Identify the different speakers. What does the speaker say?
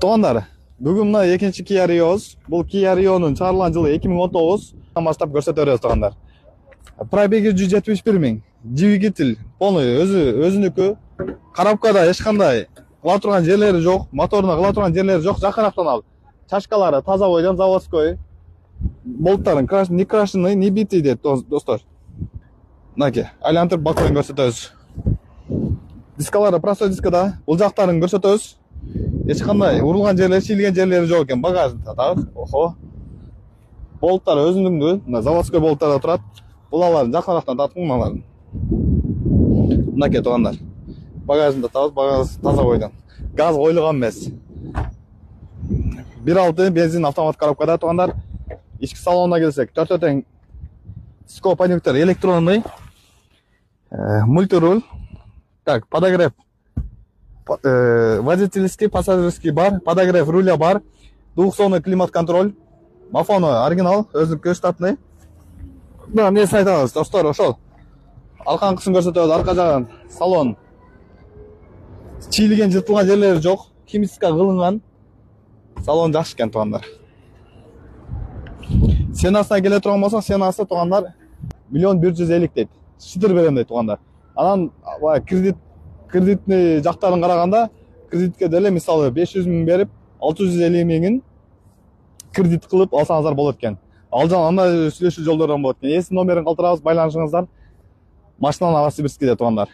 Speaker 1: Туугандар, бүгүн мына экинчи Kia Rio'буз. Бул Kia Rio'нун чыгарылган жылы 2019 баштап көрсөтө беребиз туугандар. Пробеги 171 миң. Двигатель полный өзүнүкү. Коробкада эч кандай кыла турган жерлери жок, моторуна кыла турган жерлери жок. Жакынактан ал. Чашкалары таза бойдон заводской. Болттарын ни крашеный, ни битый дейт достор. Мынакей, айлантырып бакылын көрсөтөбүз. Дискалары простой дискада. Бул жактарын көрсөтөбүз. Эч кандай урулган жерлери, шилген жерлери жок экен. Багажында так. Охо. Болттар өзүнүкү, мына заводской болттарда турат. Булаларын жакынактан тартып мыналарын. Мынакей туугандар. Багажында табыз, багаж таза бойдон. Газ коюлган эмес. 1.6 бензин автомат коробкада туугандар. Ички салонуна келсек, 4 тең скопаниктер электронный. Мультируль. Так, подогрев. Водительский, пассажирский бар, подогрев руля бар, двухзонный климат-контроль, мафоны оригинал, өзүнүкү штатный. Мына эмнесин айтабыз, достор, ошол. Алкан кысым көрсөтөбүз, арка жагын, салон. Чийлиген, жыртылган жерлери жок, химическа кылынган. Салон жакшы экен туугандар. Сенасына келе турган болсок, сенасы туугандар 1.150 дейт. Шытыр берем дейт туугандар. Анан кредитный жактарын караганда, кредитке деле мисалы 500 миң берип, 650 миңин кредит кылып алсаңыздар болот экен. Алжан андай сүйлөшүү жолдордон болот экен. Эсин номерин калтырабыз, байланышыңыздар. Машина Новосибирскиде туугандар.